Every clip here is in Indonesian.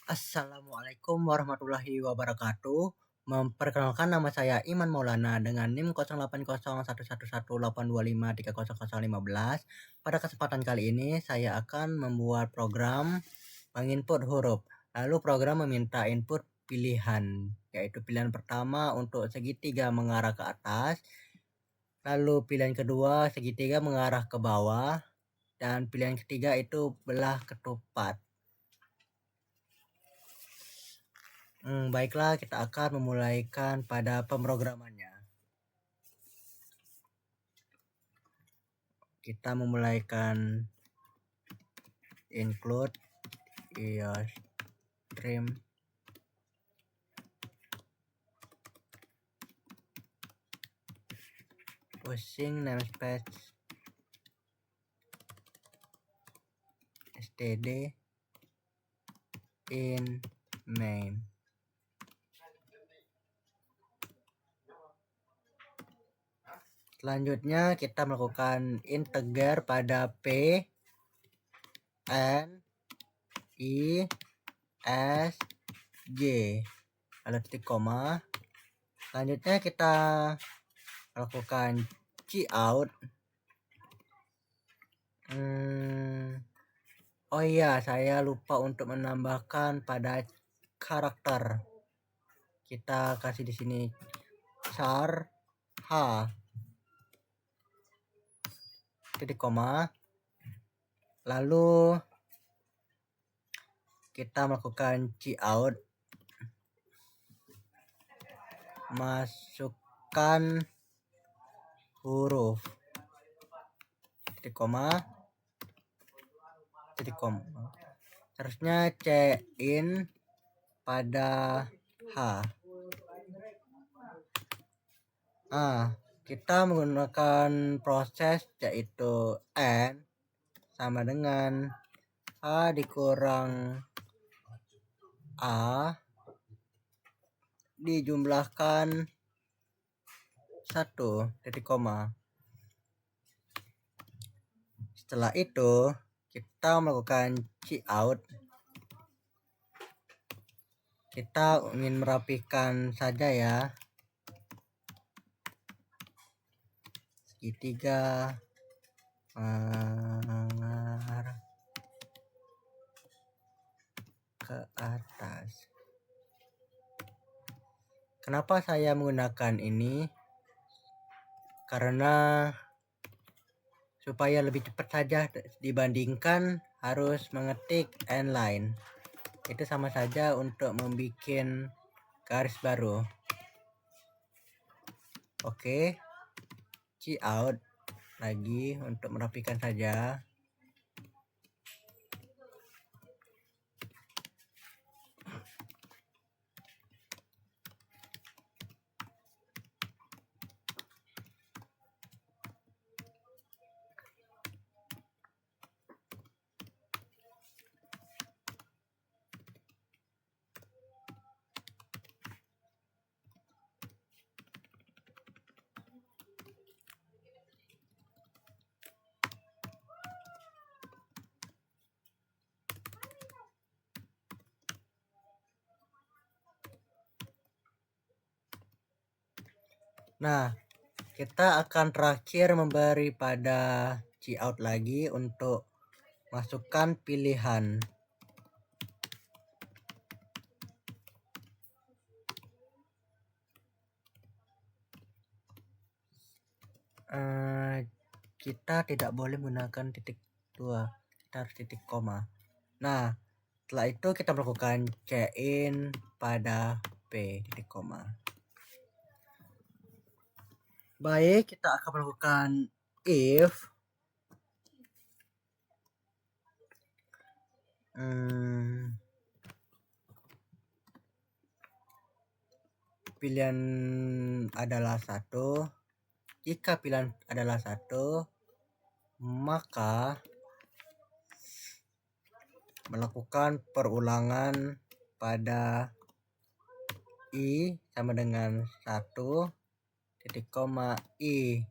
Assalamualaikum warahmatullahi wabarakatuh. Memperkenalkan, nama saya Iman Maulana dengan NIM 08011182530015. Pada kesempatan kali ini saya akan membuat program menginput huruf. Lalu program meminta input pilihan, yaitu pilihan pertama untuk segitiga mengarah ke atas, lalu pilihan kedua segitiga mengarah ke bawah, dan pilihan ketiga itu belah ketupat. Baiklah, kita akan memulaikan pada pemrogramannya. Kita memulaikan include stream using namespace std in main. Selanjutnya kita melakukan integer pada p, n, i, s, j, lalu titik koma. Selanjutnya kita melakukan cout. Oh iya, saya lupa untuk menambahkan pada karakter. Kita kasih di sini char h titik koma. Lalu kita melakukan cout, masukkan huruf titik koma titik koma. Harusnya in pada h. Kita menggunakan proses yaitu n sama dengan h dikurang a dijumlahkan 1 titik koma. Setelah itu kita melakukan cout. Kita ingin merapikan saja ya, segitiga mengarah ke atas. Kenapa saya menggunakan ini? Karena supaya lebih cepat saja dibandingkan harus mengetik n line. Itu sama saja untuk membuat garis baru. Oke, cout lagi untuk merapikan saja. Nah, kita akan terakhir memberi pada cout lagi untuk masukkan pilihan. Kita tidak boleh menggunakan titik 2, kita harus titik koma. Nah, setelah itu kita melakukan in pada p titik koma. Baik, kita akan melakukan if pilihan adalah 1. Jika pilihan adalah 1, maka melakukan perulangan pada i sama dengan 1 titik koma i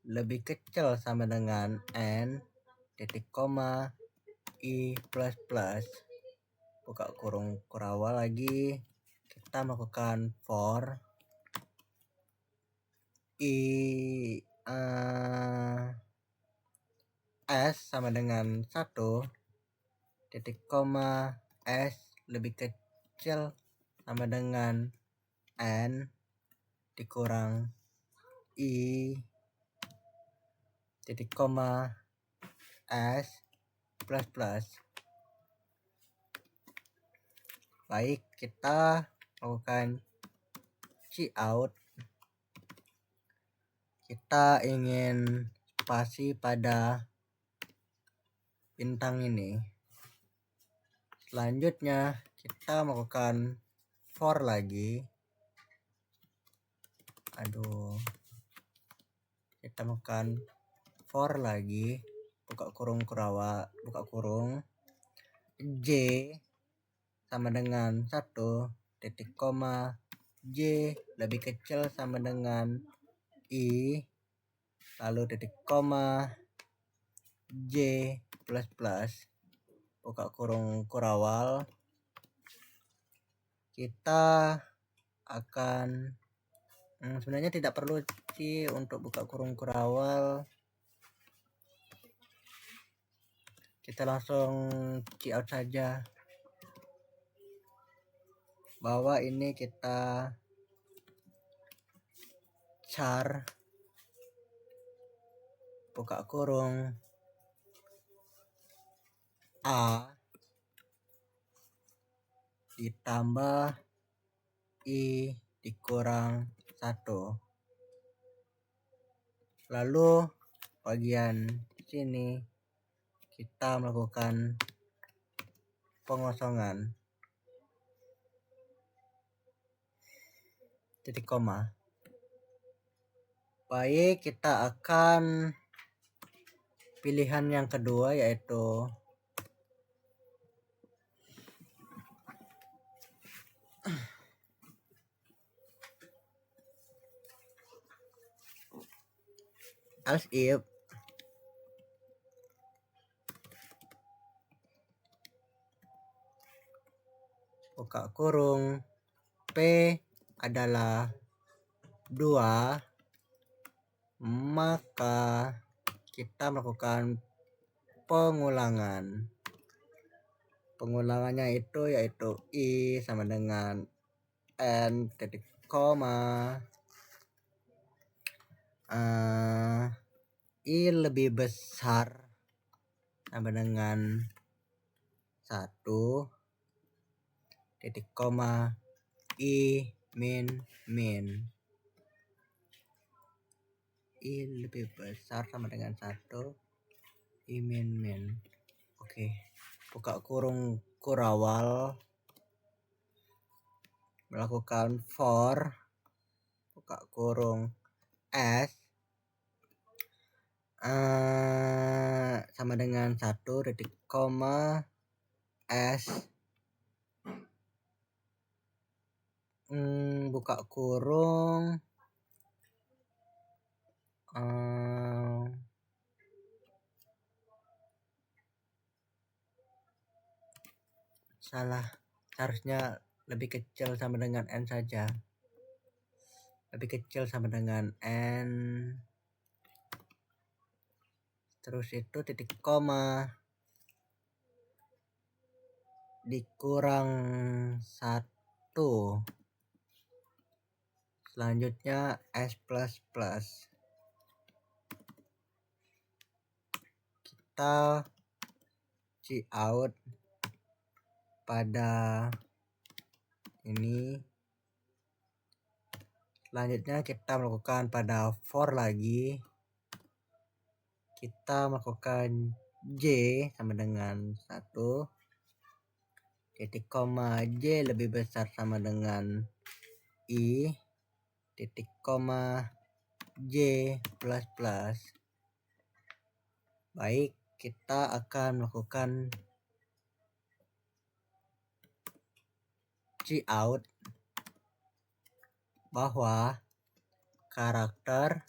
lebih kecil sama dengan n titik koma i plus plus. buka kurung kurawal lagi, kita melakukan for s sama dengan 1 titik koma s lebih kecil sama dengan n dikurang i titik koma s plus plus. Baik, kita lakukan cout. Kita ingin spasi pada bintang ini. Selanjutnya kita melakukan for lagi. Kita melakukan for lagi, buka kurung kurawal, buka kurung j sama dengan 1 titik koma j lebih kecil sama dengan i, lalu titik koma j plus plus, buka kurung kurawal. Kita akan sebenarnya tidak perlu sih untuk buka kurung kurawal, kita langsung cout saja. Bahwa ini kita char buka kurung a ditambah i dikurang 1. Lalu bagian sini kita melakukan pengosongan titik koma. Baik, kita akan pilihan yang kedua yaitu else if buka kurung p adalah 2, maka kita melakukan pengulangan. Pengulangannya itu yaitu i sama dengan n titik koma i lebih besar sama dengan 1 titik koma i min i lebih besar sama dengan 1 i min. Oke, buka kurung kurawal, melakukan for buka kurung s sama dengan 1 titik koma s buka kurung salah, harusnya lebih kecil sama dengan n saja, lebih kecil sama dengan n, terus itu titik koma dikurang 1, selanjutnya s plus plus. Kita cout pada ini. Selanjutnya kita melakukan pada for lagi, kita melakukan j sama dengan 1 titik koma j lebih besar sama dengan i titik koma j plus plus. Baik, kita akan melakukan cout bahwa karakter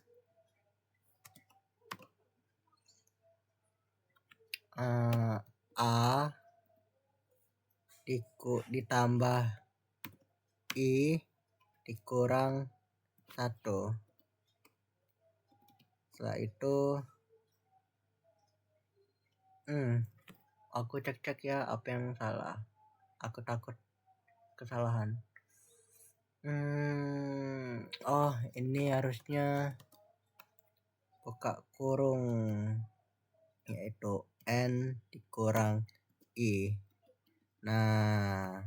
a ditambah I dikurang 1. Setelah itu aku cek ya apa yang salah. Aku takut kesalahan. Oh, ini harusnya buka kurung, yaitu N dikurang I. Nah,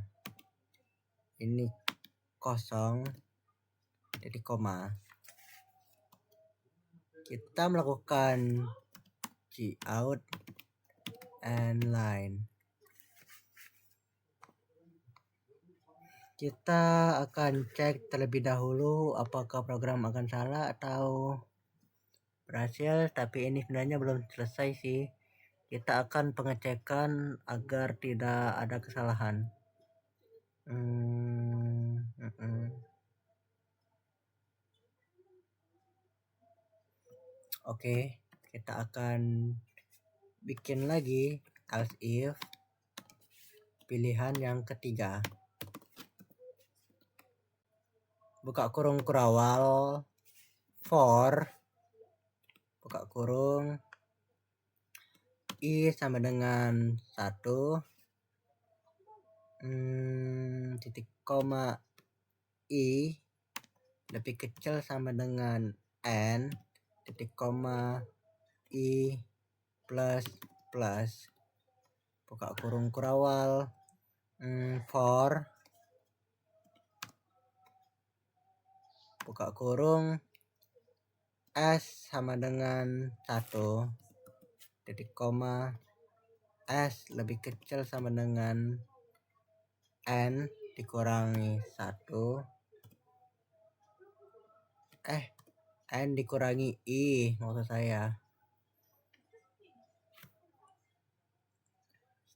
ini kosong, jadi koma. Kita melakukan cout and line. Kita akan cek terlebih dahulu apakah program akan salah atau berhasil, tapi ini sebenarnya belum selesai sih. Kita akan pengecekan agar tidak ada kesalahan. Oke, kita akan bikin lagi else if pilihan yang ketiga. Buka kurung kurawal for buka kurung I sama dengan 1 titik koma I lebih kecil sama dengan N titik koma I plus plus. Buka kurung kurawal for buka kurung S sama dengan 1 titik koma S lebih kecil sama dengan N dikurangi 1 N dikurangi I maksud saya.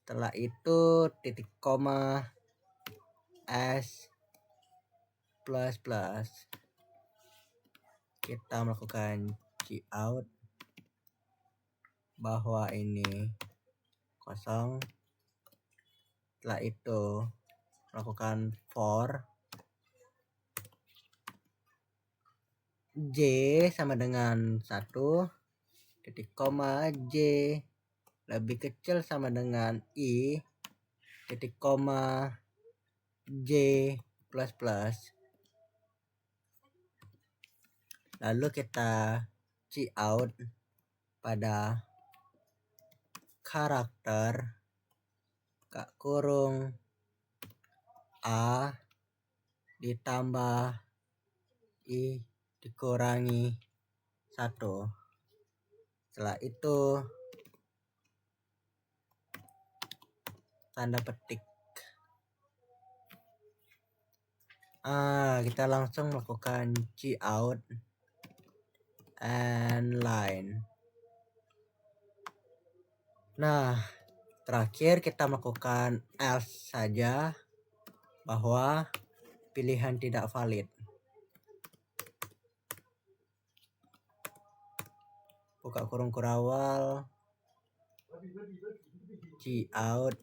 Setelah itu titik koma S plus plus. Kita melakukan cout bahwa ini kosong. Setelah itu melakukan for J sama dengan 1 titik koma J lebih kecil sama dengan I titik koma J plus plus. Lalu kita cout pada karakter kurung A ditambah I dikurangi 1. Setelah itu tanda petik. Kita langsung melakukan cout and line. Nah, terakhir kita melakukan else saja bahwa pilihan tidak valid. Buka kurung kurawal cout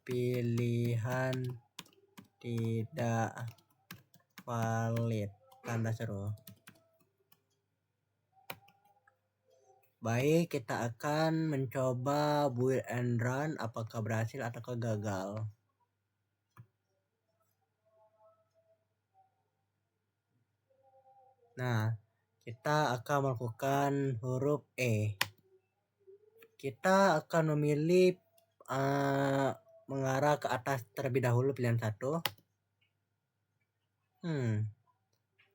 pilihan tidak valid tanda seru. Baik, kita akan mencoba build and run apakah berhasil atau gagal. Nah, kita akan melakukan huruf E. Kita akan memilih mengarah ke atas terlebih dahulu pilihan 1.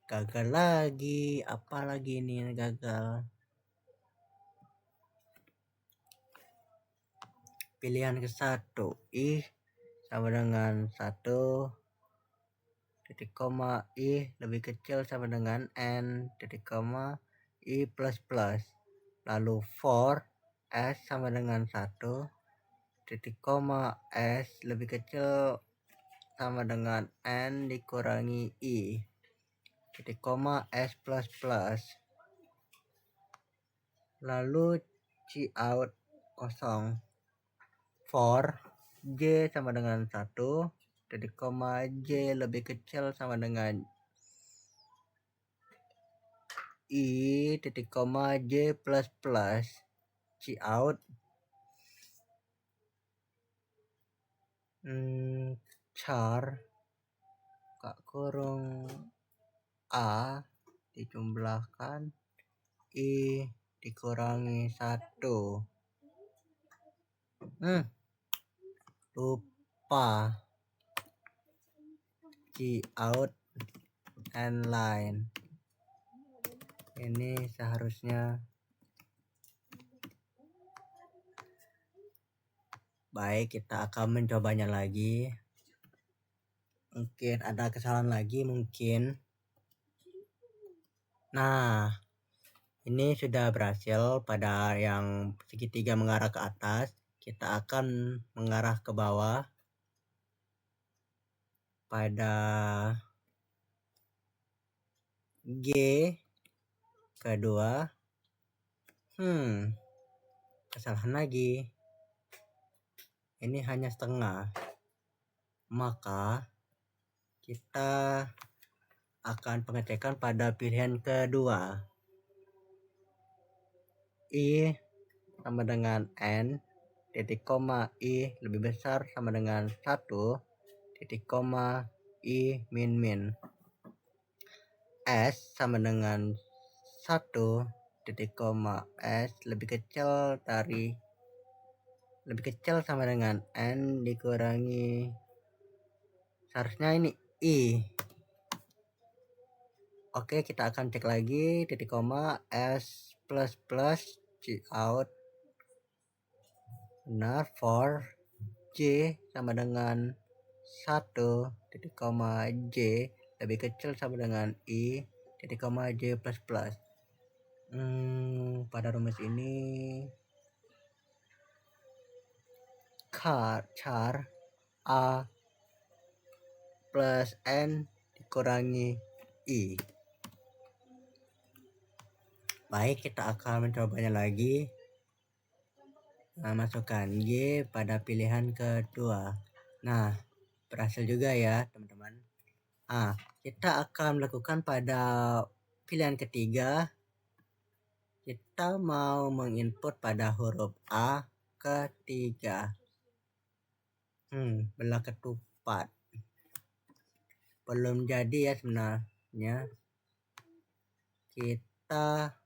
Gagal lagi. Apa lagi ini yang gagal? Pilihan ke-1 I sama dengan 1 titik koma I lebih kecil sama dengan N titik koma I plus plus. Lalu for S sama dengan 1 titik koma S lebih kecil sama dengan N dikurangi I titik koma S plus plus. Lalu cout kosong. for J sama dengan 1, titik koma J lebih kecil sama dengan I, titik koma J plus plus Cout char kurung A dijumlahkan I dikurangi 1. Lupa Cout and line. Ini seharusnya baik. Kita akan mencobanya lagi. Mungkin ada kesalahan lagi mungkin. Nah, ini sudah berhasil. Pada yang segitiga mengarah ke atas, kita akan mengarah ke bawah pada G kedua. Kesalahan lagi. Ini hanya setengah. Maka kita akan pengecekan pada pilihan kedua. I sama dengan N, titik koma I lebih besar sama dengan 1, titik koma I min. S sama dengan 1, titik koma S lebih kecil sama dengan N dikurangi, seharusnya ini I. Oke, kita akan cek lagi, titik koma S plus plus Cout benar. For J sama dengan 1, titik koma J lebih kecil sama dengan I, titik koma J plus plus. Pada rumus ini char A plus N dikurangi I. Baik, kita akan mencobanya lagi. Masukkan Y pada pilihan kedua. Nah, berhasil juga ya teman-teman. Kita akan melakukan pada pilihan ketiga. Kita mau menginput pada huruf A ketiga. Belah ketupat. Belum jadi ya sebenarnya. Kita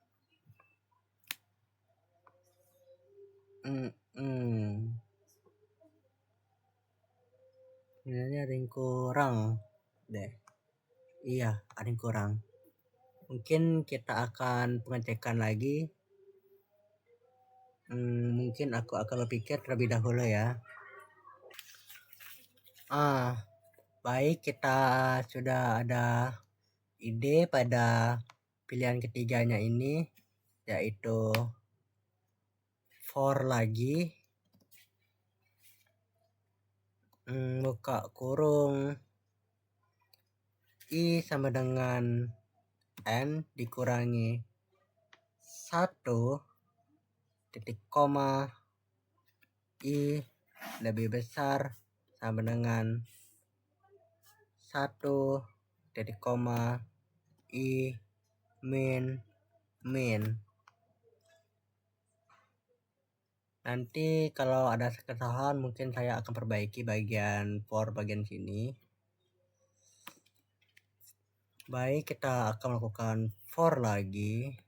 sebenarnya ada yang kurang deh. Iya, ada yang kurang. Mungkin kita akan pengecekan lagi. Mungkin aku akan berpikir terlebih dahulu ya. Baik, kita sudah ada ide pada pilihan ketiganya ini, yaitu for lagi, buka kurung I sama dengan N dikurangi 1, titik koma I lebih besar sama dengan 1, titik koma I min. Nanti kalau ada kesalahan mungkin saya akan perbaiki bagian for bagian sini. Baik, kita akan melakukan for lagi.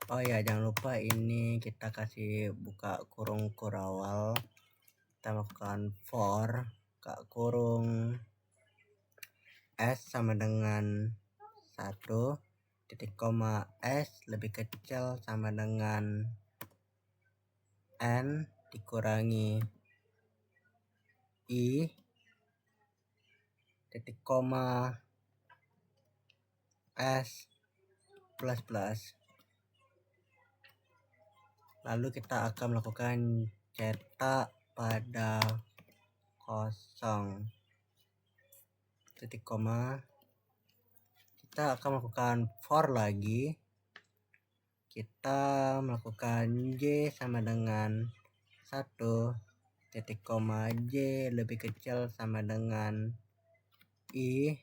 Oh ya, jangan lupa ini kita kasih buka kurung kurawal. Kita melakukan for kurung S sama dengan 1, titik koma S lebih kecil sama dengan N dikurangi I, titik koma S plus plus. Lalu kita akan melakukan cetak pada 0, titik koma. Kita akan melakukan for lagi. Kita melakukan J sama dengan 1, titik koma J lebih kecil sama dengan I.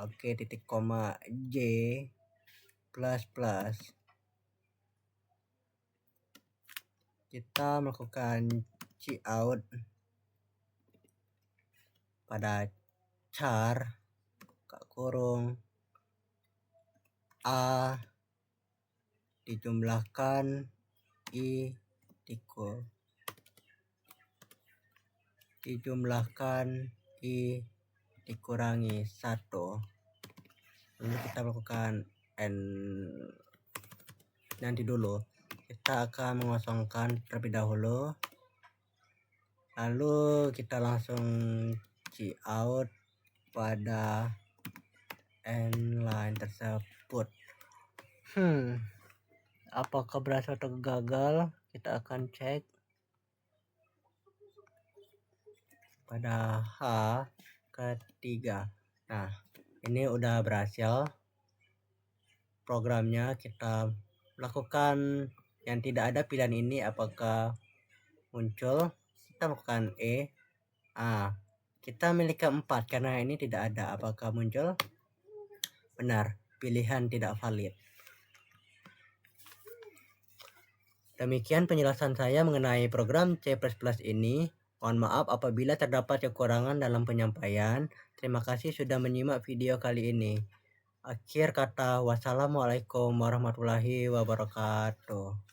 Oke, titik koma J plus plus. Kita melakukan cout pada char kurung A dijumlahkan I dijumlahkan I dikurangi 1. Lalu kita melakukan nanti dulu kita akan mengosongkan terlebih dahulu, lalu kita langsung cout pada line tersebut. Apakah berhasil atau gagal? Kita akan cek pada H ketiga. Nah, ini udah berhasil programnya. Kita lakukan yang tidak ada pilihan ini, apakah muncul? Kita lakukan kita miliki 4 karena ini tidak ada. Apakah muncul? Benar, pilihan tidak valid. Demikian penjelasan saya mengenai program C++ ini. Mohon maaf apabila terdapat kekurangan dalam penyampaian. Terima kasih sudah menyimak video kali ini. Akhir kata, wassalamualaikum warahmatullahi wabarakatuh.